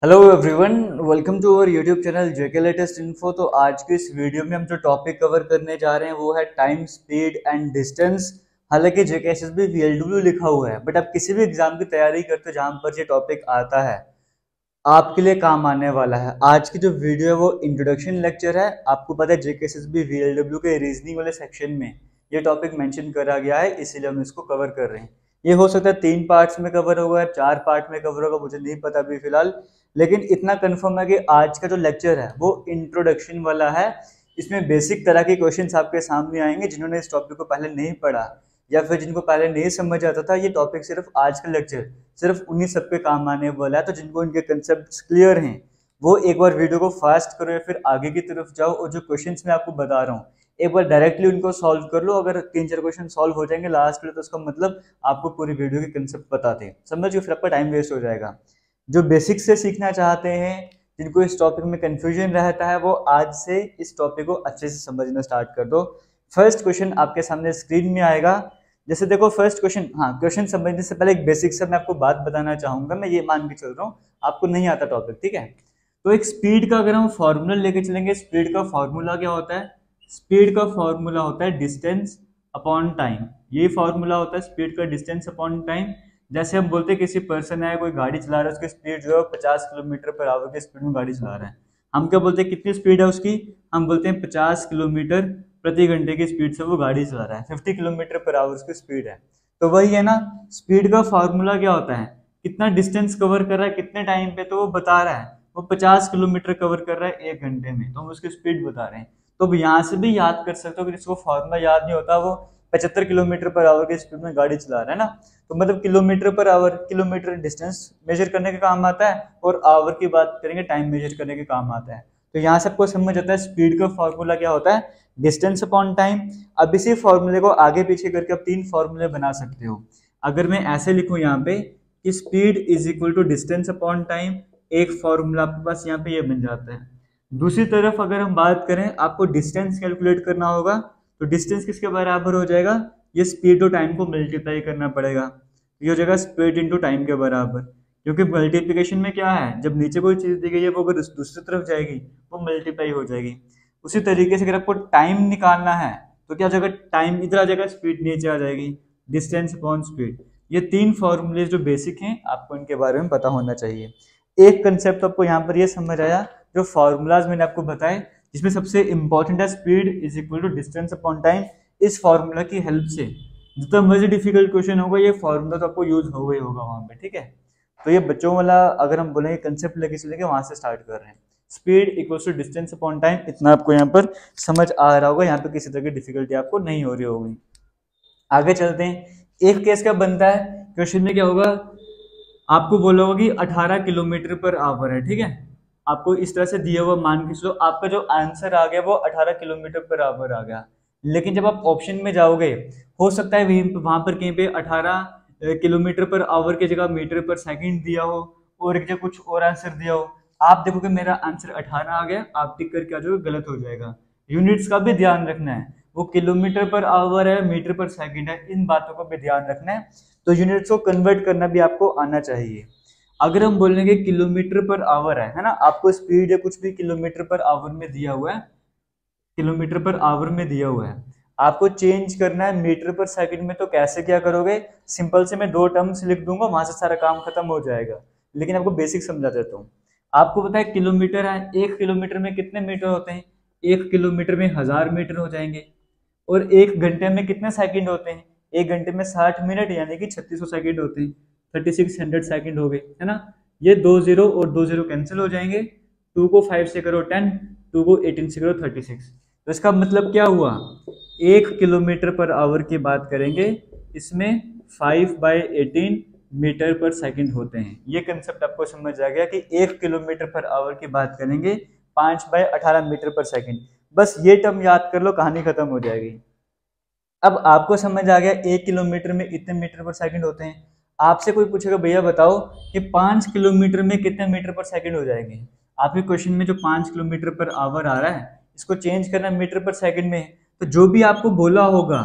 Hello everyone, welcome to our YouTube channel JK latest info. तो आज की इस वीडियो में हम जो टॉपिक कवर करने जा रहे हैं वो है टाइम, स्पीड एंड डिस्टेंस। हालांकि जेके एसएसबी वीएलडब्ल्यू लिखा हुआ है, बट आप किसी भी एग्जाम की तैयारी करते हो जहां पर ये टॉपिक आता है आपके लिए काम आने वाला है। आज की जो वीडियो है वो इंट्रोडक्शन लेक्चर है। आपको पता है जेके एसएसबी वीएलडब्ल्यू के रीजनिंग वाले सेक्शन में ये टॉपिक मेंशन करा गया है, इसीलिए हम इसको कवर कर रहे हैं। ये हो सकता है 3 पार्ट्स में कवर होगा, 4 पार्ट में कवर होगा, मुझे नहीं पता अभी फिलहाल। लेकिन इतना कंफर्म है कि आज का जो लेक्चर है वो इंट्रोडक्शन वाला है। इसमें बेसिक तरह के क्वेश्चंस आपके सामने आएंगे। जिन्होंने इस टॉपिक को पहले नहीं पढ़ा या फिर जिनको पहले नहीं समझ आता था, ये टॉपिक सिर्फ आज का लेक्चर सिर्फ उन्हीं सब पे काम आने वाला है। तो जिनको इनके कंसेप्ट क्लियर हैं वो एक बार वीडियो को फास्ट करो या फिर आगे की तरफ जाओ और जो क्वेश्चंस मैं आपको बता रहा हूँ एक बार डायरेक्टली उनको सॉल्व कर लो। अगर 3-4 क्वेश्चन सॉल्व हो जाएंगे लास्ट में तो उसका मतलब आपको पूरी वीडियो के कंसेप्ट पता थे, समझिए, फिर आपका टाइम वेस्ट हो जाएगा। जो बेसिक से सीखना चाहते हैं, जिनको इस टॉपिक में कंफ्यूजन रहता है, वो आज से इस टॉपिक को अच्छे से समझना स्टार्ट कर दो। फर्स्ट क्वेश्चन आपके सामने स्क्रीन में आएगा। जैसे देखो फर्स्ट क्वेश्चन, क्वेश्चन समझने से पहले एक बेसिक से मैं आपको बात बताना चाहूंगा। मैं ये मान के चल रहा हूँ आपको नहीं आता टॉपिक, ठीक है। तो एक स्पीड का अगर हम फॉर्मूला लेके चलेंगे, स्पीड का फॉर्मूला क्या होता है? स्पीड का फॉर्मूला होता है डिस्टेंस अपॉन टाइम। ये फॉर्मूला होता है स्पीड का, डिस्टेंस अपॉन टाइम। जैसे हम बोलते हैं किसी पर्सन है, कोई गाड़ी चला रहा है, उसकी स्पीड जो है 50 किलोमीटर पर आवर की स्पीड में गाड़ी चला रहा है। हम क्या बोलते हैं, कितनी स्पीड है उसकी? हम बोलते हैं 50 किलोमीटर प्रति घंटे की स्पीड से वो गाड़ी चला रहा है, 50 किलोमीटर पर आवर उसकी स्पीड है। तो वही है ना, स्पीड का फॉर्मूला क्या होता है? कितना डिस्टेंस कवर कर रहा है कितने टाइम पे, तो वो बता रहा है वो 50 किलोमीटर कवर कर रहा है 1 घंटे में, तो हम उसकी स्पीड बता रहे हैं। तो यहाँ से भी याद कर सकते हो कि जिसको फॉर्मूला याद नहीं होता वो 75 किलोमीटर पर आवर की स्पीड में गाड़ी चला रहा है ना। तो मतलब kilometre per our, kilometre distance measure करने के काम आता है और आवर की बात करेंगे टाइम मेजर करने के काम आता है। तो यहाँ से आपको समझ आता है स्पीड का फॉर्मूला क्या होता है, डिस्टेंस अपॉन टाइम। अब इसी फॉर्मूले को आगे पीछे करके आप 3 फॉर्मूले बना सकते हो। अगर मैं ऐसे लिखूं यहाँ पे कि speed is equal to distance upon time, एक फॉर्मूला आपके पास यहाँ पे ये बन जाता है। दूसरी तरफ अगर हम बात करें, आपको डिस्टेंस कैलकुलेट करना होगा, तो डिस्टेंस किसके बराबर हो जाएगा? ये स्पीड और टाइम को मल्टीप्लाई करना पड़ेगा। ये हो जाएगा स्पीड इंटू टाइम के बराबर, क्योंकि मल्टीप्लिकेशन में क्या है, जब नीचे कोई चीज दी गई है वो अगर दूसरी तरफ जाएगी वो मल्टीप्लाई हो जाएगी। उसी तरीके से अगर आपको टाइम निकालना है तो क्या हो जाएगा, टाइम इधर आ जाएगा, स्पीड नीचे आ जाएगी, डिस्टेंस अपॉन स्पीड। ये 3 फॉर्मूले जो बेसिक हैं आपको इनके बारे में पता होना चाहिए। एक कंसेप्ट आपको यहाँ पर ये समझ आया, जो फॉर्मूलाज मैंने आपको बताए जिसमें सबसे इंपॉर्टेंट है speed is equal to distance upon time. इस फॉर्मूला की हेल्प से जितना मर्जी डिफिकल्ट क्वेश्चन होगा ये फॉर्मूला तो आपको यूज होगा ही होगा वहां पे, ठीक है। तो ये बच्चों वाला अगर हम बोलेंगे कंसेप्ट लेके चलेंगे, वहां से स्टार्ट कर रहे हैं। Speed equal to distance upon time, इतना आपको यहाँ पर समझ आ रहा होगा, यहाँ पे किसी तरह की डिफिकल्टी आपको नहीं हो रही होगी। आगे चलते हैं। एक केस क्या बनता है, क्वेश्चन में क्या होगा, आपको बोला होगा कि 18 किलोमीटर पर आवर है, ठीक है। आपको इस तरह से दिया हुआ मान के चलो, आपका जो आंसर आ गया वो 18 किलोमीटर पर आवर आ गया। लेकिन जब आप ऑप्शन में जाओगे हो सकता है वहां पर कहीं पे 18 किलोमीटर पर आवर की जगह मीटर पर सेकंड दिया हो और एक जगह कुछ और आंसर दिया हो। आप देखोगे मेरा आंसर 18 आ गया, आप टिक करके आ जाओगे, गलत हो जाएगा। यूनिट्स का भी ध्यान रखना है, वो किलोमीटर पर आवर है, मीटर पर सेकंड है, इन बातों का भी ध्यान रखना है। तो यूनिट्स को कन्वर्ट करना भी आपको आना चाहिए। अगर हम बोलेंगे किलोमीटर पर आवर है ना, आपको स्पीड या कुछ भी किलोमीटर पर आवर में दिया हुआ है, किलोमीटर पर आवर में दिया हुआ है, आपको चेंज करना है मीटर पर सेकंड में। तो कैसे क्या करोगे, सिंपल से मैं 2 टर्म्स लिख दूंगा, वहां से सारा काम खत्म हो जाएगा। लेकिन आपको बेसिक समझा देता हूँ। आपको पता है किलोमीटर है, 1 किलोमीटर में कितने मीटर होते हैं? 1 किलोमीटर में 1000 मीटर हो जाएंगे। और 1 घंटे में कितने सेकंड होते हैं? 1 घंटे में 60 मिनट यानी कि 3600 सेकंड होते हैं, 3600 सेकंड हो गए, है ना। ये 2 0 और 2 0 कैंसिल हो जाएंगे। 2 को 5 से करो 10, 2 को 18 से करो 36। तो इसका मतलब क्या हुआ, 1 किलोमीटर पर आवर की बात करेंगे, इसमें 5/18 मीटर पर सेकंड होते हैं। ये कंसेप्ट आपको समझ आ गया कि 1 किलोमीटर पर आवर की बात करेंगे 5/18 मीटर पर सेकंड। बस ये टर्म याद कर लो, कहानी खत्म हो जाएगी। अब आपको समझ आ गया 1 किलोमीटर में इतने मीटर पर सेकंड होते हैं। आपसे कोई पूछेगा भैया बताओ कि 5 किलोमीटर में कितने मीटर पर सेकंड हो जाएंगे। आपके क्वेश्चन में जो 5 किलोमीटर पर आवर आ रहा है इसको चेंज करना मीटर पर सेकंड में, तो जो भी आपको बोला होगा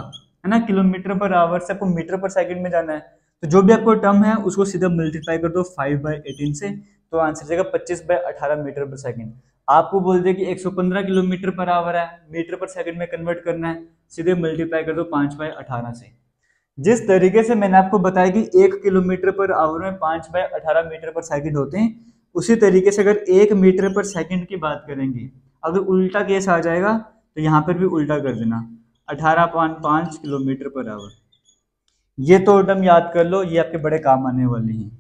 है ना, किलोमीटर पर आवर से आपको मीटर पर सेकंड में जाना है, तो जो भी आपको टर्म है उसको सीधा मल्टीप्लाई कर दो 5/18 से। तो आंसर जाएगा 25/18 मीटर पर सेकंड। आपको बोल दे कि 115 किलोमीटर पर आवर है, मीटर पर सेकंड में कन्वर्ट करना है, सीधे मल्टीप्लाई कर दो 5/18 से। जिस तरीके से मैंने आपको बताया कि 1 किलोमीटर पर आवर में 5/18 मीटर पर सेकंड होते हैं, उसी तरीके से अगर 1 मीटर पर सेकंड की बात करेंगे, अगर उल्टा केस आ जाएगा तो यहाँ पर भी उल्टा कर देना, 18.5 किलोमीटर पर आवर। ये तो टर्म याद कर लो, ये आपके बड़े काम आने वाले हैं।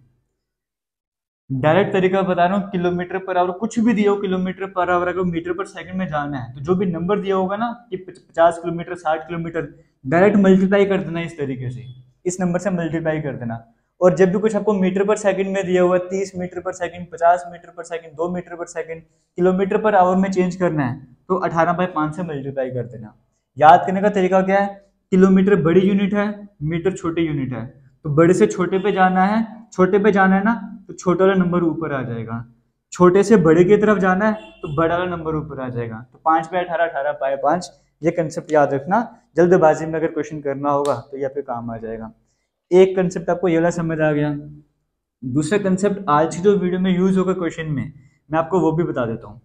डायरेक्ट तरीका बता रहा हूँ, किलोमीटर पर आवर कुछ भी दिया हो, किलोमीटर पर आवर अगर मीटर पर सेकंड में जाना है तो जो भी नंबर दिया होगा ना कि 50 किलोमीटर 60 किलोमीटर, डायरेक्ट मल्टीप्लाई कर देना इस तरीके से, इस नंबर से मल्टीप्लाई कर देना। और जब भी कुछ आपको मीटर पर सेकंड में दिया हुआ है, 30 मीटर पर सेकंड, 50 मीटर पर सेकंड, 2 मीटर पर सेकंड, किलोमीटर पर आवर में चेंज करना है तो 18/5 से मल्टीप्लाई कर देना। याद करने का तरीका क्या है, किलोमीटर बड़ी यूनिट है, मीटर छोटी यूनिट है, तो बड़े से छोटे पे जाना है, छोटे पे जाना है ना तो छोटा वाला नंबर ऊपर आ जाएगा, छोटे से बड़े की तरफ जाना है तो बड़ा वाला नंबर ऊपर आ जाएगा। तो 5/18 18/5, ये कंसेप्ट याद रखना, जल्दबाजी में अगर क्वेश्चन करना होगा तो ये आपके काम आ जाएगा। एक कंसेप्ट आपको ये वाला समझ आ गया। दूसरा कंसेप्ट आज की जो वीडियो में यूज होगा क्वेश्चन में, मैं आपको वो भी बता देता हूँ।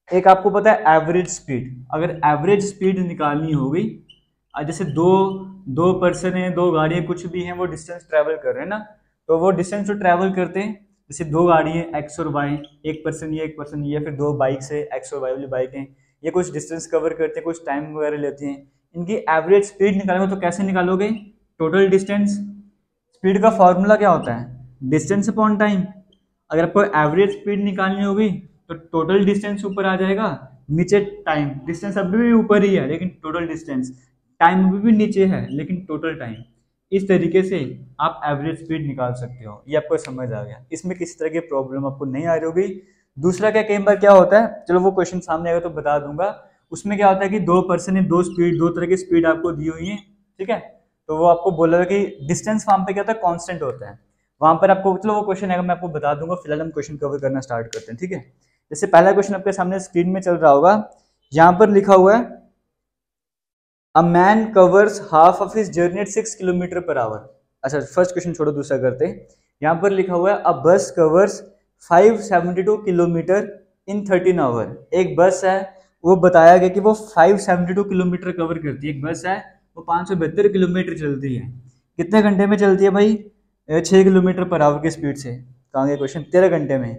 एक आपको पता है एवरेज स्पीड, अगर एवरेज स्पीड निकालनी होगी, जैसे दो पर्सन है, दो गाड़ियाँ कुछ भी हैं, वो डिस्टेंस ट्रैवल कर रहे हैं ना, तो वो डिस्टेंस जो ट्रैवल करते हैं, जैसे दो गाड़ी है एक्स और वाई, एक पर्सन ये, फिर दो बाइक्स है एक्स और वाई वाली बाइक हैं, ये कुछ डिस्टेंस कवर करते हैं, कुछ टाइम वगैरह लेते हैं, इनकी एवरेज स्पीड निकालोगे तो कैसे निकालोगे, टोटल डिस्टेंस। स्पीड का फॉर्मूला क्या होता है, डिस्टेंस अपॉन टाइम। अगर आपको एवरेज स्पीड निकालनी होगी तो टोटल डिस्टेंस ऊपर आ जाएगा, नीचे टाइम, डिस्टेंस अभी भी ऊपर ही है लेकिन टोटल डिस्टेंस, टाइम अभी भी नीचे है लेकिन टोटल टाइम। इस तरीके से आप एवरेज स्पीड निकाल सकते हो। ये आपको समझ आ गया, इसमें किसी तरह की प्रॉब्लम आपको नहीं आ रही होगी। दूसरा क्या, कई बार क्या होता है, चलो वो क्वेश्चन सामने आएगा तो बता दूंगा, उसमें क्या होता है कि दो पर्सन ने दो तरह की स्पीड आपको दी हुई है, ठीक है, तो वो आपको बोला कि डिस्टेंस वहां पे क्या होता है, कांस्टेंट होता है वहां पर आपको, चलो वो क्वेश्चन आएगा मैं आपको बता दूंगा, फिलहाल हम क्वेश्चन कवर करना स्टार्ट करते हैं, ठीक है। जैसे पहला क्वेश्चन आपके सामने स्क्रीन में चल रहा होगा, यहाँ पर लिखा हुआ है a man covers half of his journey at 6 kilometre per our. अच्छा फर्स्ट क्वेश्चन छोड़ो, दूसरा करते हैं। यहाँ पर लिखा हुआ है अ बस कवर्स 572 किलोमीटर इन 13 आवर। एक बस है, वो बताया गया कि वो 572 किलोमीटर कवर करती है। एक बस है वो 572 किलोमीटर चलती है, कितने घंटे में चलती है भाई, 6 किलोमीटर पर आवर की स्पीड से। कहाँ गया क्वेश्चन, 13 घंटे में।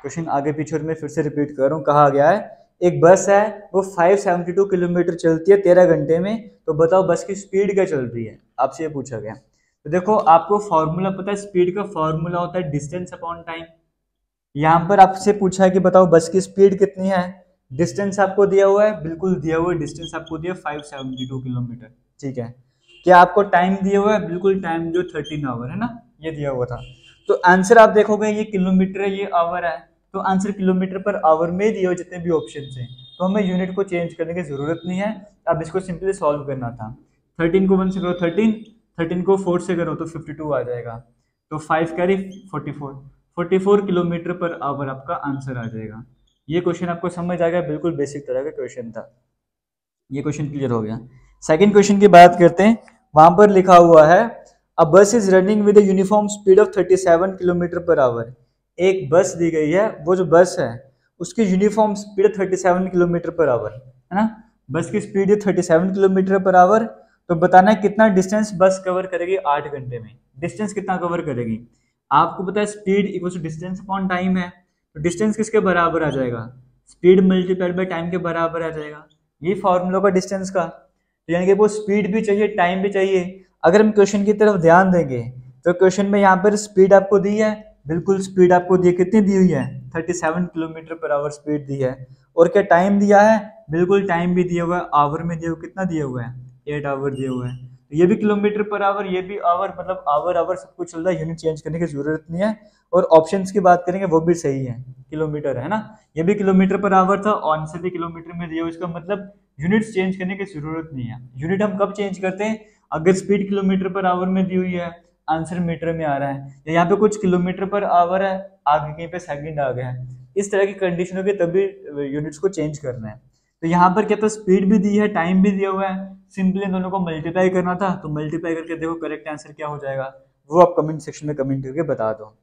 क्वेश्चन आगे पीछे और मैं फिर से रिपीट कर रहा हूँ, कहा गया है एक बस है वो 572 किलोमीटर चलती है 13 घंटे में, तो बताओ बस की स्पीड क्या चल रही है, आपसे ये पूछा गया। तो देखो आपको फॉर्मूला पता है, स्पीड का फॉर्मूला होता है डिस्टेंस अपॉन टाइम। यहाँ पर आपसे पूछा है कि बताओ बस की स्पीड कितनी है, डिस्टेंस आपको दिया हुआ है, बिल्कुल दिया हुआ है, डिस्टेंस आपको दिया 572 किलोमीटर, ठीक है। क्या आपको टाइम दिया हुआ है, बिल्कुल टाइम जो 13 आवर है ना, ये दिया हुआ था। तो आंसर आप देखोगे ये किलोमीटर है, ये आवर है, तो आंसर किलोमीटर पर आवर में दिए हुए जितने भी ऑप्शन हैं, तो हमें यूनिट को चेंज करने की जरूरत नहीं है। अब इसको सिंपली सॉल्व करना था। 13 को 1 से करो 13, 13 को 4 से करो तो 52 आ जाएगा, तो 5 कैरी 44 किलोमीटर पर आवर आपका आंसर आ जाएगा। ये क्वेश्चन आपको समझ आ गया, बिल्कुल बेसिक तरह का क्वेश्चन था, ये क्वेश्चन क्लियर हो गया। सेकंड क्वेश्चन की बात करते हैं, वहां पर लिखा हुआ है अ बस is running with uniform speed of 37 kilometre per hour. एक बस दी गई है, वो जो बस है उसकी uniform speed 37 kilometre per our है ना, बस की स्पीड है 37 किलोमीटर पर आवर। तो बताना है कितना डिस्टेंस बस कवर करेगी 8 घंटे में, डिस्टेंस कितना कवर करेगी। आपको पता है speed equal to distance upon time है, तो डिस्टेंस किसके बराबर आ जाएगा, स्पीड मल्टीप्लाइड बाय टाइम के बराबर आ जाएगा, ये फॉर्मूला का डिस्टेंस का। तो यानी कि वो स्पीड भी चाहिए, टाइम भी चाहिए। अगर हम क्वेश्चन की तरफ ध्यान देंगे तो क्वेश्चन में यहाँ पर स्पीड आपको दी है, बिल्कुल स्पीड आपको दी है, कितनी दी हुई है 37 किलोमीटर पर आवर स्पीड दी है। और क्या टाइम दिया है, बिल्कुल टाइम भी दिया हुआ है, आवर में दिया हुआ, कितना दिया हुआ है 8 आवर दिया हुआ है। तो ये भी किलोमीटर पर आवर, ये भी आवर, मतलब आवर आवर सब कुछ चल रहा है, यूनिट चेंज करने की जरूरत नहीं है। और ऑप्शंस की बात करेंगे वो भी सही है, किलोमीटर है ना, ये भी किलोमीटर पर आवर था, आंसर भी किलोमीटर में दिया हुआ, इसका मतलब यूनिट्स चेंज करने की जरूरत नहीं है। यूनिट हम कब चेंज करते हैं, अगर स्पीड किलोमीटर पर आवर में दी हुई है, आंसर मीटर में आ रहा है, या यहाँ पे कुछ किलोमीटर पर आवर है, आगे कहीं पे सेकंड आ गया है, इस तरह की कंडीशन होगी तभी यूनिट्स को चेंज करना है। तो यहाँ पर क्या, तो स्पीड भी दी है, टाइम भी दिया हुआ है, सिंपली दोनों को मल्टीप्लाई करना था, तो मल्टीप्लाई करके देखो करेक्ट आंसर क्या हो जाएगा, वो आप कमेंट सेक्शन में कमेंट करके बता दो।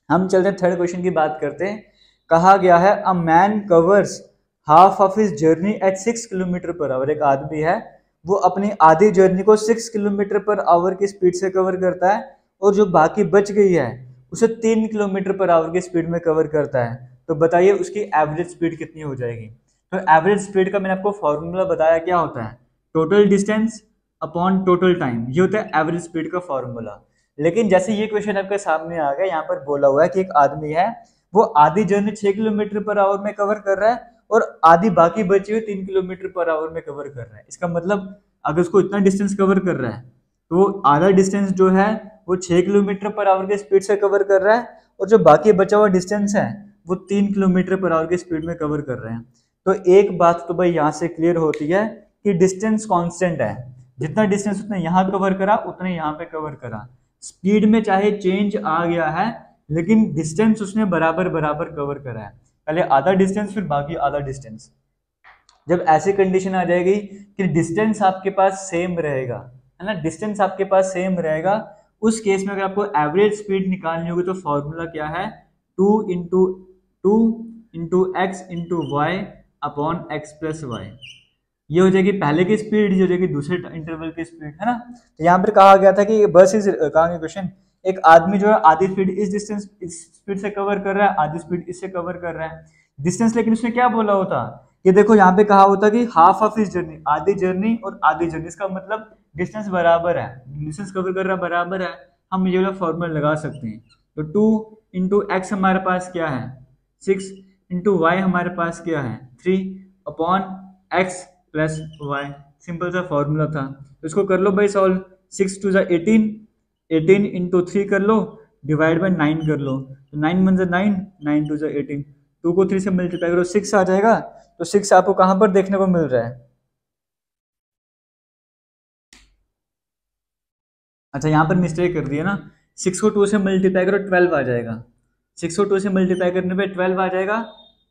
हम चलते हैं थर्ड क्वेश्चन की बात करते हैं। कहा गया है a man covers half of his journey at 6 kilometre per hour. एक आदमी है वो अपनी आधी जर्नी को 6 किलोमीटर पर आवर की स्पीड से कवर करता है और जो बाकी बच गई है उसे 3 किलोमीटर पर आवर की स्पीड में कवर करता है। तो बताइए उसकी एवरेज स्पीड कितनी हो जाएगी। तो एवरेज स्पीड का मैंने आपको फॉर्मूला बताया, क्या होता है, total distance upon total time, ये होता है एवरेज स्पीड का फॉर्मूला। लेकिन जैसे ये क्वेश्चन आपके सामने आ गया, यहाँ पर बोला हुआ है कि एक आदमी है वो आधी जर्नी 6 किलोमीटर पर आवर में कवर कर रहा है और आधी बाकी बची हुई 3 किलोमीटर पर आवर में कवर कर रहा है। इसका मतलब अगर उसको इतना डिस्टेंस कवर कर रहा है तो वो आधा डिस्टेंस जो है वो 6 किलोमीटर पर आवर की स्पीड से कवर कर रहा है और जो बाकी बचा हुआ डिस्टेंस है वो 3 किलोमीटर पर आवर की स्पीड में कवर कर रहे हैं। तो एक बात तो भाई यहाँ से क्लियर होती है कि डिस्टेंस कांस्टेंट है, जितना डिस्टेंस उसने यहाँ कवर करा उतने यहाँ पे कवर करा। स्पीड में चाहे चेंज आ गया है लेकिन डिस्टेंस उसने बराबर बराबर कवर करा है, पहले आधा डिस्टेंस फिर बाकी आधा डिस्टेंस। जब ऐसी कंडीशन आ जाएगी कि डिस्टेंस आपके पास सेम रहेगा, है ना, डिस्टेंस आपके पास सेम रहेगा, उस केस में अगर आपको एवरेज स्पीड निकालनी होगी तो फॉर्मूला क्या है, 2 into x into y upon x plus y. ये हो जाएगी पहले की स्पीड, ये हो जाएगी दूसरे इंटरवल की स्पीड, है ना। तो यहाँ पर कहा गया था कि बस इस कहा गया क्वेश्चन, एक आदमी जो है आधी स्पीड इस डिस्टेंस इस स्पीड से कवर कर रहा है, आधी स्पीड इससे कवर कर रहा है डिस्टेंस। लेकिन उसने क्या बोला होता कि देखो यहाँ पे कहा होता कि हाफ ऑफ इस जर्नी, आधी जर्नी और आधी जर्नी, इसका मतलब डिस्टेंस बराबर है, डिस्टेंस कवर कर रहा बराबर है, हम ये वाला फॉर्मूला लगा सकते हैं। तो 2 इंटू एक्स हमारे पास क्या है 6 इंटू वाई हमारे पास क्या है 3 upon x plus y, simple सा फॉर्मूला था। तो इसको कर लो भाई सॉल्व, 6 2 18, 18 इंटू 3 कर लो डिवाइड बाई 9 कर लो, तो 9 1 9, 9 2 18, 2 को 3 से मल्टीप्लाई करो 6 आ जाएगा। तो 6 आपको कहां पर देखने को मिल रहा है, अच्छा यहाँ पर मिस्टेक कर दिया ना, 6 को 2 से मल्टीप्लाई करो 12 आ जाएगा, 6 को 2 से मल्टीप्लाई करने पे 12 आ जाएगा,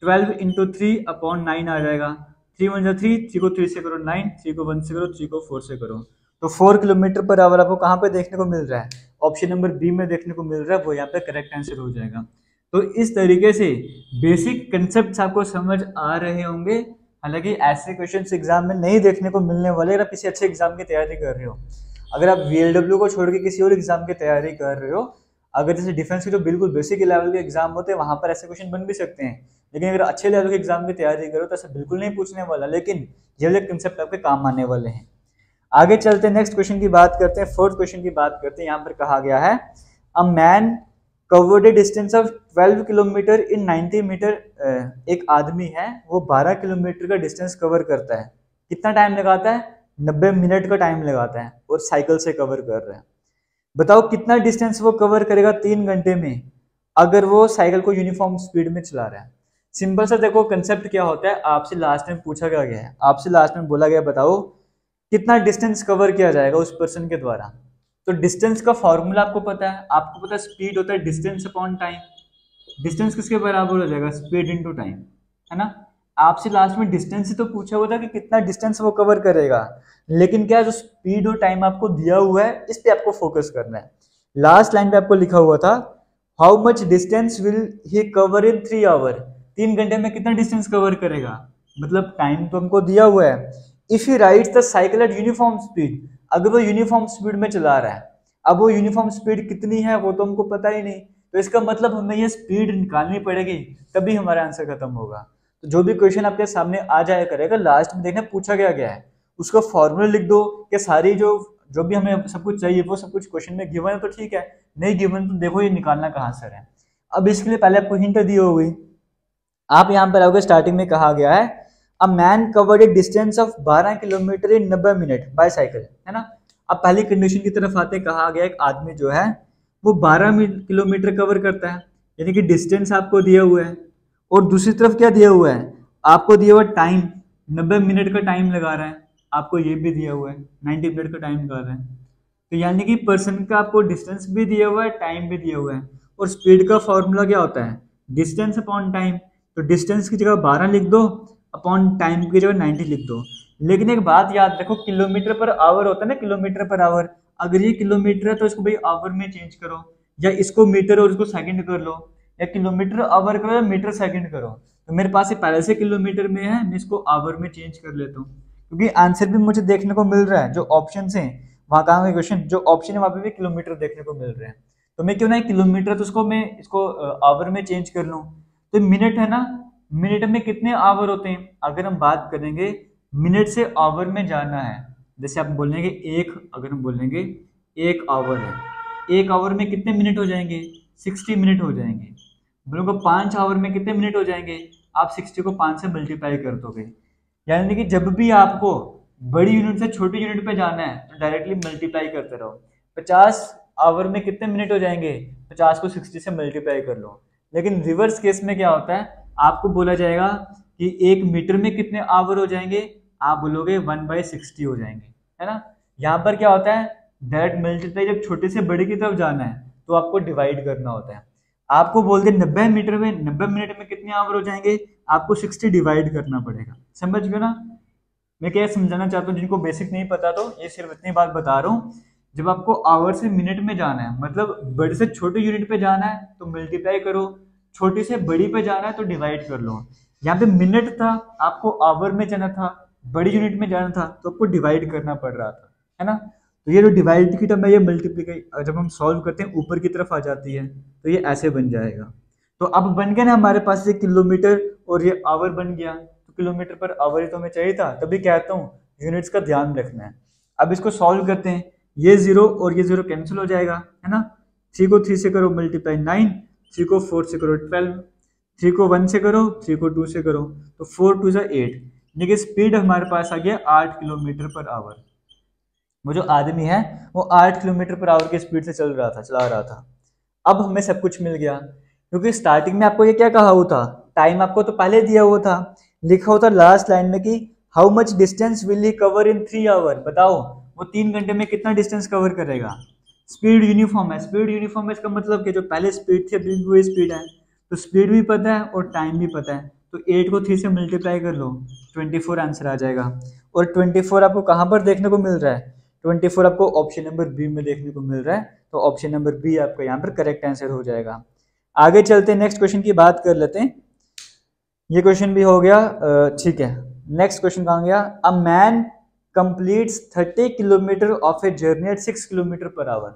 12 इंटू 3 अपॉन 9 आ जाएगा, 3 1 3, 3 को 3 से करो 9, 3 को 1 से करो, 3 को 4 से करो, तो 4 किलोमीटर पर आवर आपको कहाँ पे देखने को मिल रहा है, ऑप्शन नंबर बी में देखने को मिल रहा है, वो यहाँ पे करेक्ट आंसर हो जाएगा। तो इस तरीके से बेसिक कंसेप्ट आपको समझ आ रहे होंगे। हालांकि ऐसे क्वेश्चन एग्जाम में नहीं देखने को मिलने वाले, अगर आप किसी अच्छे एग्जाम की तैयारी कर रहे हो, अगर आप VLW को छोड़ के किसी और एग्जाम की तैयारी कर रहे हो, अगर जैसे डिफेंस के जो बिल्कुल बेसिक लेवल के एग्जाम होते हैं वहां पर ऐसे क्वेश्चन बन भी सकते हैं, लेकिन अगर अच्छे लेवल के एग्जाम की तैयारी करो तो ऐसा बिल्कुल नहीं पूछने वाला, लेकिन ये वाले कंसेप्ट आपके काम आने वाले हैं। आगे चलते हैं, नेक्स्ट क्वेश्चन की बात करते हैं, फोर्थ क्वेश्चन की बात करते हैं। यहाँ पर कहा गया है a man covered a distance of 12 kilometre in 90 metre. एक आदमी है वो 12 किलोमीटर का डिस्टेंस कवर करता है, कितना टाइम लगाता है, 90 मिनट का टाइम लगाता है और साइकिल से कवर कर रहा है। बताओ कितना डिस्टेंस वो कवर करेगा 3 घंटे में अगर वो साइकिल को यूनिफॉर्म स्पीड में चला रहा है। सिंपल सा देखो कंसेप्ट क्या होता है, आपसे लास्ट टाइम पूछा गया है, आपसे लास्ट में बोला गया बताओ कितना डिस्टेंस कवर किया जाएगा उस पर्सन के द्वारा। तो डिस्टेंस का फॉर्मूला आपको पता है, आपको पता है स्पीड होता है डिस्टेंस अपॉन टाइम। डिस्टेंस किसके बराबर हो जाएगा, स्पीड इनटू टाइम, है ना। आपसे लास्ट में डिस्टेंस ही तो पूछा हुआ था कि कितना डिस्टेंस वो कवर करेगा, लेकिन क्या जो स्पीड और टाइम आपको दिया हुआ है इस पे आपको फोकस करना है। लास्ट लाइन पे आपको लिखा हुआ था how much distance will he cover in 3 hour, 3 घंटे में कितना डिस्टेंस कवर करेगा, मतलब टाइम तो हमको दिया हुआ है। If he rides the cycle eight uniform speed, अगर वो यूनिफॉर्म स्पीड में चला रहा है, अब वो यूनिफॉर्म स्पीड कितनी है वो तो हमको पता ही नहीं, तो इसका मतलब हमें ये स्पीड निकालनी पड़ेगी तभी हमारा आंसर खत्म होगा। तो जो भी क्वेश्चन आपके सामने आ जाया करेगा लास्ट में देखना पूछा गया है, उसका फॉर्मूला लिख दो कि सारी जो भी हमें सब कुछ चाहिए वो सब कुछ क्वेश्चन में गिवन है तो ठीक है, नहीं गिवन तो देखो ये निकालना कहाँ से है। अब इसके लिए पहले आपको हिंट दी हो गई, आप यहाँ पर आओगे स्टार्टिंग में कहा गया है a man covered a distance of 12 kilometre in 90 minute by cycle, है ना। अब पहली कंडीशन की तरफ आते कहा गया एक आदमी जो है वो 12 किलोमीटर कवर करता है, यानी कि डिस्टेंस आपको दिया हुआ है, और दूसरी तरफ क्या दिया हुआ है, आपको दिया हुआ टाइम 90 मिनट का टाइम लगा रहा है, आपको ये भी दिया हुआ है 90 मिनट का टाइम लगा रहा है। तो यानी कि पर्सन का आपको डिस्टेंस भी दिया हुआ है, टाइम भी दिया हुआ है, और स्पीड का फॉर्मूला क्या होता है, डिस्टेंस अपॉन टाइम। तो डिस्टेंस की जगह 12 लिख दो, अपॉन टाइम की जगह 90 लिख दो। लेकिन एक बात याद रखो, किलोमीटर पर आवर होता है ना, किलोमीटर पर आवर, अगर ये किलोमीटर है तो इसको भाई आवर में चेंज करो, या इसको मीटर और इसको सेकंड कर लो, या किलोमीटर आवर करो या मीटर सेकंड करो। तो मेरे पास ये पहले से किलोमीटर में है, मैं इसको आवर में चेंज कर लेता हूँ, क्योंकि आंसर भी मुझे देखने को मिल रहा है, जो ऑप्शन है वहाँ कहाँ क्वेश्चन जो ऑप्शन है वहाँ पे भी किलोमीटर देखने को मिल रहे हैं। तो मैं क्यों ना किलोमीटर, तो उसको मैं इसको आवर में चेंज कर लूँ। तो मिनट है ना, मिनट में कितने आवर होते हैं, अगर हम बात करेंगे मिनट से आवर में जाना है, जैसे आप बोलेंगे एक, अगर हम बोलेंगे एक आवर है, एक आवर में कितने मिनट हो जाएंगे, 60 मिनट हो जाएंगे। बोलोगे 5 आवर में कितने मिनट हो जाएंगे, आप 60 को 5 से मल्टीप्लाई कर दोगे। यानी कि जब भी आपको बड़ी यूनिट से छोटी यूनिट पे जाना है तो डायरेक्टली मल्टीप्लाई करते रहो। 50 आवर में कितने मिनट हो जाएंगे, 50 को 60 से मल्टीप्लाई कर लो। लेकिन रिवर्स केस में क्या होता है, आपको बोला जाएगा कि 1 मीटर में कितने आवर हो जाएंगे, आप बोलोगे 1/60 हो जाएंगे, है ना। यहाँ पर क्या होता है, डायरेक्ट मल्टीप्लाई, जब छोटे से बड़े की तरफ जाना है तो आपको डिवाइड करना होता है। आपको बोल दे 90 मीटर में 90 मिनट में कितने आवर हो जाएंगे, आपको 60 डिवाइड करना पड़ेगा। समझ गए ना मैं क्या समझाना चाहता हूँ, जिनको बेसिक नहीं पता तो ये सिर्फ इतनी बात बता रहा हूँ। जब आपको आवर से मिनट में जाना है, मतलब बड़े से छोटे यूनिट पे जाना है तो मल्टीप्लाई करो, छोटी से बड़ी पे जाना है तो डिवाइड कर लो। यहाँ पे मिनट था, आपको आवर में जाना था, बड़ी यूनिट में जाना था तो आपको डिवाइड करना पड़ रहा था, है ना। तो ये जो डिवाइड की टर्म है, ये मल्टीप्लाई जब हम सॉल्व करते हैं ऊपर की तरफ आ जाती है, तो ये ऐसे बन जाएगा। तो अब बन गया ना हमारे पास ये किलोमीटर और ये आवर बन गया। तो किलोमीटर पर आवर ही तो हमें चाहिए था, तभी कहता हूँ यूनिट्स का ध्यान रखना है। अब इसको सॉल्व करते हैं, ये 0 और ये 0 कैंसिल हो जाएगा, है ना। 3 को 3 से करो मल्टीप्लाई 9, 3 को 4 से करो 12, 3 को 1 से करो, 3 को 2 से करो, तो 4 2 8। यानी कि स्पीड हमारे पास आ गया 8 किलोमीटर पर आवर। वो जो आदमी है वो 8 किलोमीटर पर आवर की स्पीड से चला रहा था। अब हमें सब कुछ मिल गया, क्योंकि स्टार्टिंग में आपको ये क्या कहा हुआ था, टाइम आपको तो पहले दिया हुआ था, लिखा हुआ था लास्ट लाइन में कि how much distance will he cover in 3 hour. बताओ वो 3 घंटे में कितना डिस्टेंस कवर करेगा। स्पीड यूनिफॉर्म है, स्पीड यूनिफॉर्म है इसका मतलब कि जो पहले स्पीड थी अभी वही स्पीड है, तो स्पीड भी पता है और टाइम भी पता है। तो 8 को 3 से मल्टीप्लाई कर लो, 24 आंसर आ जाएगा। और 24 आपको कहाँ पर देखने को मिल रहा है, 24 आपको ऑप्शन नंबर बी में देखने को मिल रहा है। तो ऑप्शन नंबर बी आपका यहाँ पर करेक्ट आंसर हो जाएगा। आगे चलते हैं, नेक्स्ट क्वेश्चन की बात कर लेते हैं। ये क्वेश्चन भी हो गया, ठीक है। नेक्स्ट क्वेश्चन कहाँ गया, a man completes 30 kilometre of a journey at 6 kilometre per our.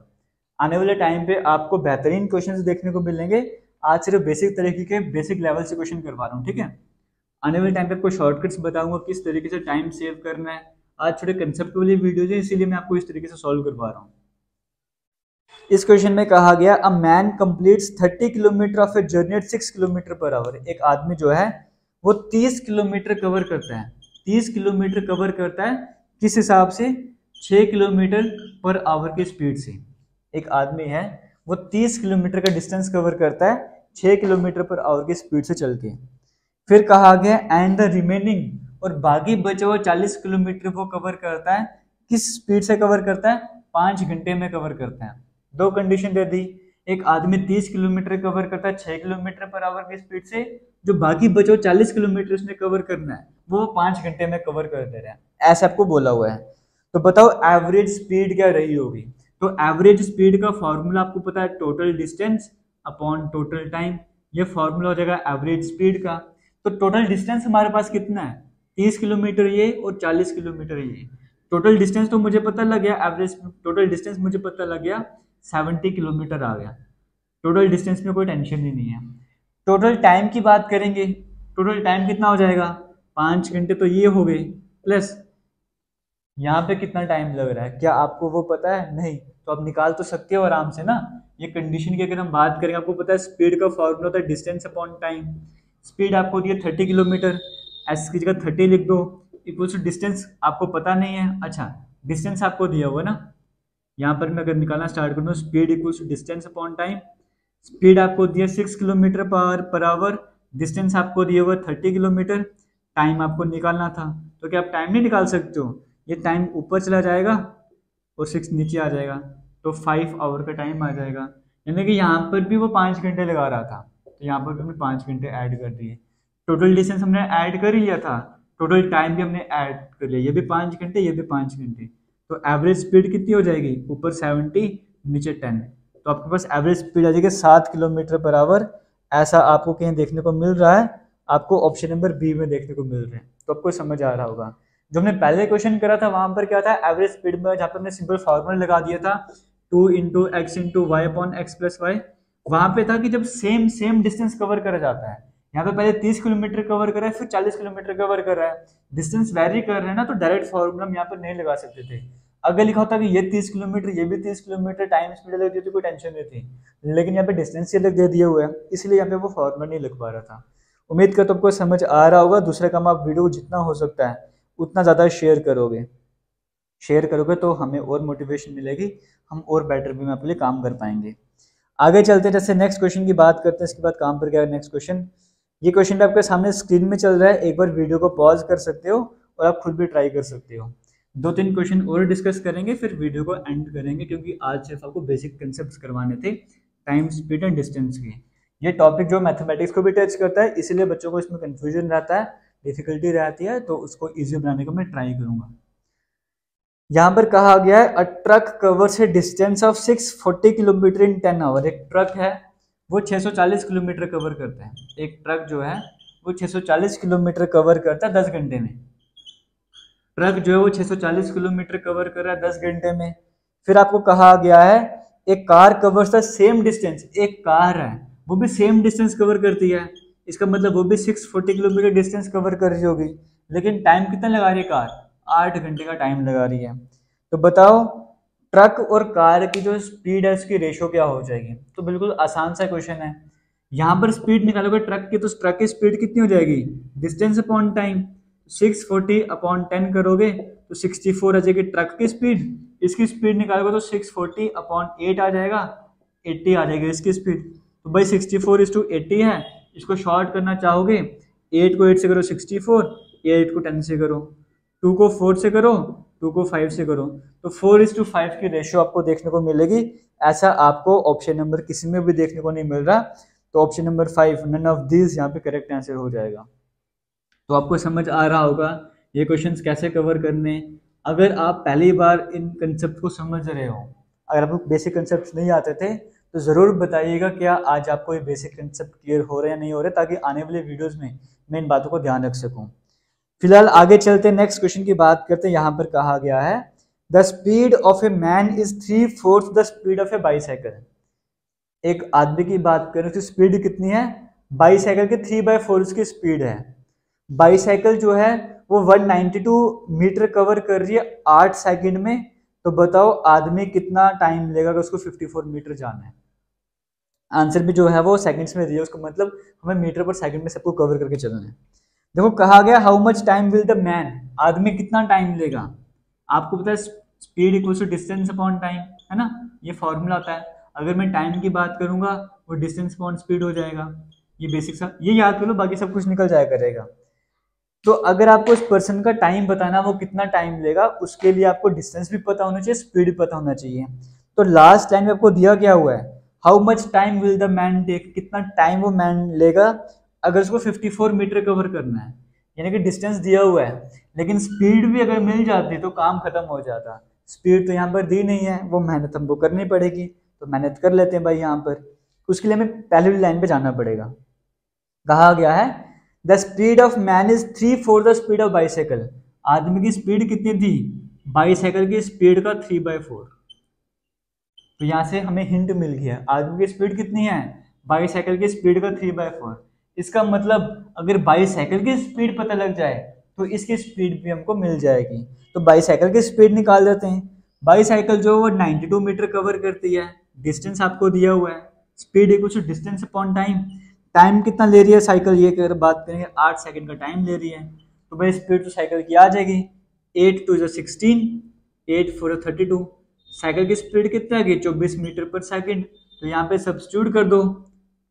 आने वाले टाइम पे आपको बेहतरीन क्वेश्चंस देखने को मिलेंगे। आज सिर्फ बेसिक तरीके के बेसिक लेवल से क्वेश्चन करवा रहा हूँ, ठीक है। आने वाले टाइम पे आपको शॉर्टकट्स बताऊंगा किस तरीके से टाइम सेव करना है। आज थोड़े कंसेप्ट वाली वीडियोज है, इसीलिए मैं आपको इस तरीके से सॉल्व करवा रहा हूँ। इस क्वेश्चन में कहा गया a man completes 30 kilometre of a journey at 6 kilometre per hour. एक आदमी जो है वो 30 किलोमीटर कवर करता है। 30 किलोमीटर कवर करता है किस हिसाब से, 6 किलोमीटर पर आवर की स्पीड से। एक आदमी है वो 30 किलोमीटर का डिस्टेंस कवर करता है 6 किलोमीटर पर आवर की स्पीड से चल के। फिर कहा गया एंड द रिमेनिंग, और बाकी बचे हुए 40 किलोमीटर वो कवर करता है किस स्पीड से कवर करता है, 5 घंटे में कवर करता है। दो कंडीशन दे दी, एक आदमी 30 किलोमीटर कवर करता है 6 किलोमीटर पर आवर की स्पीड से, जो बाकी बचे 40 किलोमीटर उसने कवर करना है वो 5 घंटे में कवर कर दे रहे हैं, ऐसा आपको बोला हुआ है। तो बताओ एवरेज स्पीड क्या रही होगी। तो एवरेज स्पीड का फॉर्मूला आपको पता है, total distance upon total time, ये फॉर्मूला हो जाएगा एवरेज स्पीड का। तो टोटल डिस्टेंस हमारे पास कितना है, 30 किलोमीटर ये और 40 किलोमीटर ये। टोटल डिस्टेंस तो मुझे पता लग गया, एवरेज टोटल डिस्टेंस मुझे पता लग गया 70 किलोमीटर आ गया। टोटल डिस्टेंस में कोई टेंशन ही नहीं है। टोटल टाइम की बात करेंगे, टोटल टाइम कितना हो जाएगा, 5 घंटे तो ये हो गए, प्लस यहाँ पे कितना टाइम लग रहा है, क्या आपको वो पता है, नहीं तो आप निकाल तो सकते हो आराम से ना। ये कंडीशन की अगर हम बात करें, आपको पता है स्पीड का फॉर्मूला होता है डिस्टेंस अपॉन टाइम। स्पीड आपको दी है 30 किलोमीटर, एस की जगह 30 लिख दो, इक्वल्स टू डिस्टेंस आपको पता नहीं है, अच्छा डिस्टेंस आपको दिया हुआ ना, यहाँ पर मैं अगर निकालना स्टार्ट कर दूँ, speed equals to distance upon time. Speed आपको दिया 6 किलोमीटर पर आवर, डिस्टेंस आपको दिया हुआ 30 किलोमीटर, टाइम आपको निकालना था। तो क्या आप टाइम नहीं निकाल सकते हो, ये टाइम ऊपर चला जाएगा और 6 नीचे आ जाएगा, तो 5 आवर का टाइम आ जाएगा। यानी कि यहाँ पर भी वो 5 घंटे लगा रहा था, तो यहाँ पर भी हमने 5 घंटे ऐड कर दिए। टोटल डिस्टेंस हमने ऐड कर ही लिया था, टोटल टाइम भी हमने ऐड कर लिया, ये भी 5 घंटे ये भी 5 घंटे। तो एवरेज स्पीड कितनी हो जाएगी, ऊपर 70 नीचे 10, तो आपके पास एवरेज स्पीड आ जाएगी 7 किलोमीटर पर आवर। ऐसा आपको कहीं देखने को मिल रहा है, आपको ऑप्शन नंबर बी में देखने को मिल रहे हैं। तो आपको समझ आ रहा होगा। जो हमने पहले क्वेश्चन करा था वहां पर क्या था, एवरेज स्पीड में जहाँ पर हमने सिंपल फॉर्मूला लगा दिया था 2 into x into y upon x plus y. वहां पे था कि जब सेम डिस्टेंस कवर करा जाता है, यहाँ पे पहले 30 किलोमीटर कवर कर रहा है, फिर 40 किलोमीटर कवर कर रहा है, डिस्टेंस वेरी कर रहे हैं ना, तो डायरेक्ट फॉर्मूला हम यहाँ पर नहीं लगा सकते थे। अगर लिखा होता कि ये 30 किलोमीटर, ये भी 30 किलोमीटर, टाइम स्पीड अलग दी थी, कोई टेंशन नहीं थी। लेकिन यहाँ पे डिस्टेंस ही अलग दे दिए हुए हैं, इसलिए यहाँ पे वो फॉर्मूला नहीं लिख पा रहा था। उम्मीद करता हूं आपको समझ आ रहा होगा। दूसरा काम, आप वीडियो जितना हो सकता है उतना ज़्यादा शेयर करोगे। शेयर करोगे तो हमें और मोटिवेशन मिलेगी, हम और बेटर वे में आपके लिए काम कर पाएंगे। आगे चलते हैं, जैसे नेक्स्ट क्वेश्चन की बात करते हैं, इसके बाद काम पर क्या है नेक्स्ट क्वेश्चन। ये क्वेश्चन आपके सामने स्क्रीन में चल रहा है, एक बार वीडियो को पॉज कर सकते हो और आप खुद भी ट्राई कर सकते हो। 2-3 क्वेश्चन और डिस्कस करेंगे, फिर वीडियो को एंड करेंगे, क्योंकि आज सिर्फ आपको बेसिक कंसेप्ट करवाने थे टाइम, स्पीड एंड डिस्टेंस के। ये टॉपिक जो मैथमेटिक्स को भी टच करता है, इसीलिए बच्चों को इसमें कंफ्यूजन रहता है, डिफिकल्टी रहती है, तो उसको इजी बनाने का मैं ट्राई करूंगा। यहाँ पर कहा गया है a truck covers a distance of 640 kilometre in 10 hour. एक ट्रक है वो 640 किलोमीटर कवर करता है। एक ट्रक जो है वो 640 किलोमीटर कवर करता है 10 घंटे में। ट्रक जो है वो 640 किलोमीटर कवर कर रहा है 10 घंटे में। फिर आपको कहा गया है एक car covers the same distance. एक कार है वो भी सेम डिस्टेंस कवर करती है, इसका मतलब वो भी 640 किलोमीटर डिस्टेंस कवर कर रही होगी, लेकिन टाइम कितना लगा रही है कार? 8 घंटे का टाइम लगा रही है। तो बताओ ट्रक और कार की जो स्पीड है उसकी रेशो क्या हो जाएगी? तो बिल्कुल आसान सा क्वेश्चन है। यहाँ पर स्पीड निकालोगे ट्रक की, तो ट्रक की स्पीड कितनी हो जाएगी? Distance upon time. 640 अपॉन 10 करोगे तो 64 आ जाएगी ट्रक की स्पीड। इसकी स्पीड निकालोगे तो 640 अपॉन 8 आ जाएगा, 80 आ जाएगी इसकी स्पीड। तो भाई 64:80 है। इसको शॉर्ट करना चाहोगे, 8 को 8 से करो 64, 8 को 10 से करो, 2 को 4 से करो, 2 को 5 से करो, तो 4:5 की रेशियो आपको देखने को मिलेगी। ऐसा आपको ऑप्शन नंबर किसी में भी देखने को नहीं मिल रहा। तो option number 5, none of these, यहाँ पे करेक्ट आंसर हो जाएगा। तो आपको समझ आ रहा होगा ये क्वेश्चंस कैसे कवर करने। अगर आप पहली बार इन कंसेप्ट को समझ रहे हो, अगर आपको बेसिक कंसेप्ट नहीं आते थे, तो ज़रूर बताइएगा क्या आज आपको ये बेसिक कंसेप्ट क्लियर हो रहे हैं या नहीं हो रहे, ताकि आने वाले वीडियोस में मैं इन बातों को ध्यान रख सकूं। फिलहाल आगे चलते नेक्स्ट क्वेश्चन की बात करते हैं। यहाँ पर कहा गया है the speed of a man is 3/4 the speed of A bicycle. एक आदमी की बात करें, उसकी स्पीड कितनी है? बाईसाइकिल के 3/4 उसकी स्पीड है। बाईसाइकिल जो है वो 192 मीटर कवर कर रही है 8 सेकंड में। तो बताओ आदमी कितना टाइम लेगा अगर उसको 54 मीटर जाना है? आंसर भी जो है वो सेकंड्स में दिया, उसको मतलब हमें मीटर पर सेकंड में सबको कवर करके चलना है। देखो कहा गया how much time will the man, आदमी कितना टाइम लेगा? आपको पता है speed equals to distance upon time, है ना, ये फॉर्मूला होता है। अगर मैं टाइम की बात करूंगा वो डिस्टेंस अपॉन स्पीड हो जाएगा। ये बेसिक सा ये याद कर लो, बाकी सब कुछ निकल जाया करेगा। तो अगर आपको उस पर्सन का टाइम बताना, वो कितना टाइम लेगा, उसके लिए आपको डिस्टेंस भी पता होना चाहिए, स्पीड भी पता होना चाहिए। तो लास्ट लाइन में आपको दिया क्या हुआ है, how much time will the man take, कितना टाइम वो मैन लेगा अगर उसको 54 मीटर कवर करना है। यानी कि डिस्टेंस दिया हुआ है, लेकिन स्पीड भी अगर मिल जाती तो काम खत्म हो जाता। स्पीड तो यहाँ पर दी नहीं है, वो मेहनत हमको करनी पड़ेगी, तो मेहनत कर लेते हैं भाई यहाँ पर। उसके लिए हमें पहली लाइन पे जाना पड़ेगा। कहा गया है the speed of man is 3/4 the speed of bicycle. आदमी की स्पीड कितनी थी? बाईसाइकिल की स्पीड का 3/4। तो यहाँ से हमें हिंट मिल गया, आदमी की स्पीड कितनी है? बाईसाइकिल की स्पीड का 3/4। इसका मतलब अगर बाईसाइकिल की स्पीड पता लग जाए तो इसकी स्पीड भी हमको मिल जाएगी। तो बाईसाइकिल की स्पीड निकाल देते हैं। बाईसाइकिल जो वो 92 मीटर कवर करती है, डिस्टेंस आपको दिया हुआ है, speed equal to distance upon time. Time कितना ले रही है साइकिल, ये अगर बात करेंगे 8 सेकंड का टाइम ले रही है, तो भाई स्पीड तो साइकिल की आ जाएगी 8 2 16, 8 4 32। साइकिल की स्पीड कितनी आ गई? 24 मीटर पर सेकंड। तो यहाँ पे सब्स्टिट्यूट कर दो,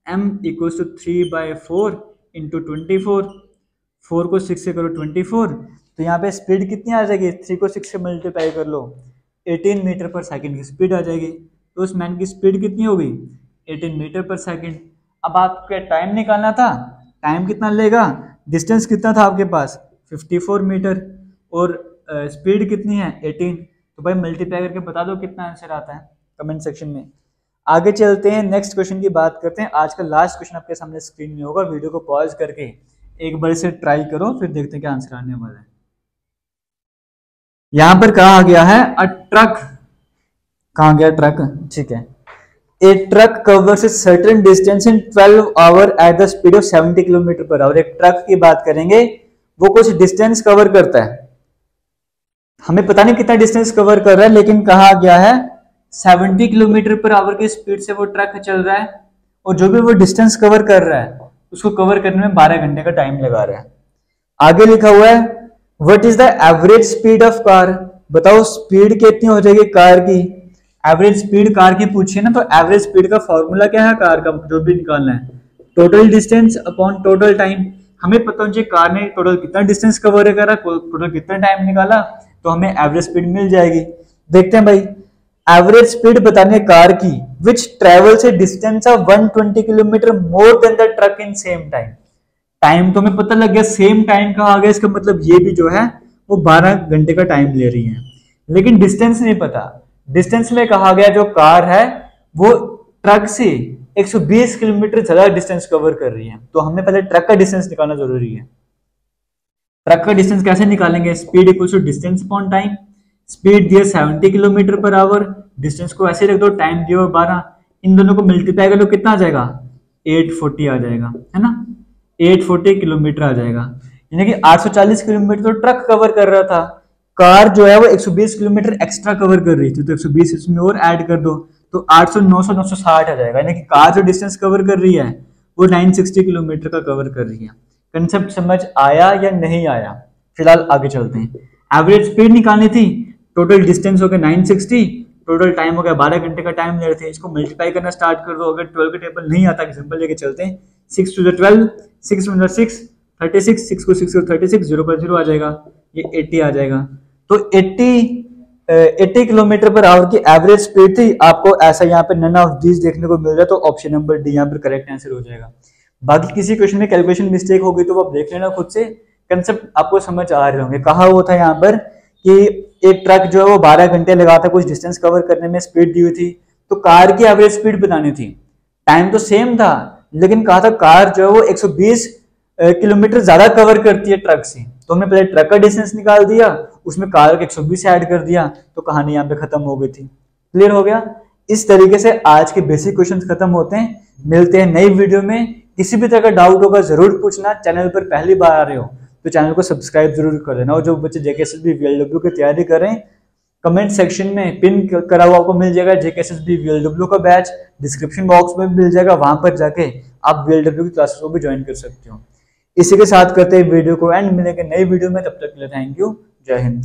m इक्वल्स टू 3/4 इंटू 24। 4 को 6 से करो 24, तो यहाँ पे स्पीड कितनी आ जाएगी? 3 को 6 से मल्टीप्लाई कर लो, 18 मीटर पर सेकंड की स्पीड आ जाएगी। तो उस मैन की स्पीड कितनी होगी? 18 मीटर पर सेकंड। अब आपका टाइम निकालना था, टाइम कितना लेगा? डिस्टेंस कितना था आपके पास? 54 मीटर, और स्पीड कितनी है? 18। तो भाई मल्टीप्लाई करके बता दो कितना आंसर आता है कमेंट सेक्शन में। आगे चलते हैं, नेक्स्ट क्वेश्चन की बात करते हैं। आज का लास्ट क्वेश्चन आपके सामने स्क्रीन में होगा, वीडियो को पॉज करके एक बार इसे ट्राई करो, फिर देखते हैं क्या आंसर आने वाला है। यहां पर कहा गया है अ ट्रक, कहा गया ट्रक, ठीक है। A truck covers a certain distance in 12 hour at the speed of 70 kilometre per hour. एक ट्रक की बात करेंगे, वो कुछ डिस्टेंस कवर करता है, हमें पता नहीं कितना डिस्टेंस कवर कर रहा है, लेकिन कहा गया है 70 किलोमीटर पर आवर की स्पीड से वो ट्रक चल रहा है, और जो भी वो डिस्टेंस कवर कर रहा है उसको कवर करने में 12 घंटे का टाइम लगा रहा है। आगे लिखा हुआ है what is the average speed of car. बताओ स्पीड कितनी हो जाएगी कार की, एवरेज स्पीड कार की पूछिए ना, तो एवरेज स्पीड का फॉर्मूला क्या है कार का, जो भी निकालना है, total distance upon total time. हमें पता होना चाहिए कार ने टोटल कितना डिस्टेंस कवर करा, टोटल कितना टाइम निकाला, तो हमें एवरेज स्पीड मिल जाएगी। देखते हैं भाई, एवरेज स्पीड बताने कार की which travels a distance of 120 kilometre more than the truck in same time. Time तो हमें पता लग गया, सेम टाइम का आ गया, इसका मतलब ये भी जो है वो 12 घंटे का टाइम ले रही है, लेकिन डिस्टेंस नहीं पता। डिस्टेंस में कहा गया जो कार है वो ट्रक से 120 किलोमीटर ज्यादा डिस्टेंस कवर कर रही है, तो हमें पहले ट्रक का डिस्टेंस निकालना जरूरी है। ट्रक का डिस्टेंस कैसे निकालेंगे, speed equal to distance upon time. Speed दिया 70 किलोमीटर पर आवर, डिस्टेंस को ऐसे रख दो, टाइम दिया 12, इन दोनों को मल्टीप्लाई कर लो, कितना आ जाएगा 840 आ जाएगा, है ना, 840 किलोमीटर आ जाएगा। यानी कि 840 किलोमीटर तो ट्रक कवर कर रहा था, कार जो है वो 120 किलोमीटर एक्स्ट्रा कवर कर रही थी, तो 120 इसमें और ऐड कर दो, तो 800 900 960 आ जाएगा। यानी कि कार जो डिस्टेंस कवर कर रही है वो 960 किलोमीटर का कवर कर रही है। कंसेप्ट समझ आया या नहीं आया? फिलहाल आगे चलते हैं। एवरेज स्पीड निकालनी थी, टोटल डिस्टेंस हो गया 960, टोटल टाइम हो गया 12 घंटे का टाइम ले रहे थे, इसको मल्टीप्लाई करना स्टार्ट कर दो। अगर 12 का टेबल नहीं आता, एग्जांपल लेके चलते हैं, 6 to the 12, 6 to the 6 36, 6 को 6 को 36, 0 पर 0 आ जाएगा, ये 80 आ जाएगा। तो 80 किलोमीटर पर आवर की एवरेज स्पीड थी। आपको ऐसा यहाँ पे नन ऑफ दीज देखने को मिल रहा है, तो ऑप्शन नंबर डी यहाँ पर करेक्ट आंसर हो जाएगा। बाकी किसी क्वेश्चन में कैलकुलेशन मिस्टेक होगी तो आप देख लेना खुद से, कंसेप्ट आपको समझ आ रहे होंगे। कहा वो था यहाँ पर कि एक ट्रक जो है वो 12 घंटे लगा था कुछ डिस्टेंस कवर करने में, स्पीड दी हुई थी, तो कार की एवरेज स्पीड बतानी थी। टाइम तो सेम था, लेकिन कहा था कार जो है वो 120 किलोमीटर ज्यादा कवर करती है ट्रक से, तो हमने पहले ट्रक का डिस्टेंस निकाल दिया, उसमें कार का 120 ऐड कर दिया, तो कहानी यहाँ पे खत्म हो गई थी। क्लियर हो गया? इस तरीके से आज के बेसिक क्वेश्चंस खत्म होते हैं। मिलते हैं नई वीडियो में। किसी भी तरह का डाउट होगा जरूर पूछना। चैनल पर पहली बार आ रहे हो तो चैनल को सब्सक्राइब जरूर कर देना, और जो बच्चे जेकेएसएसबी वीएलडब्ल्यू की तैयारी कर रहे हैं, कमेंट सेक्शन में पिन करा हुआ आपको मिल जाएगा जेकेएसएसबी वीएलडब्ल्यू का बैच, डिस्क्रिप्शन बॉक्स में मिल जाएगा, वहां पर जाके आप वीएलडब्ल्यू की क्लासेस को भी ज्वाइन कर सकते हो। इसी के साथ करते हैं वीडियो को एंड, मिलेंगे नई वीडियो में, तब तक के लिए थैंक यू, जय हिंद।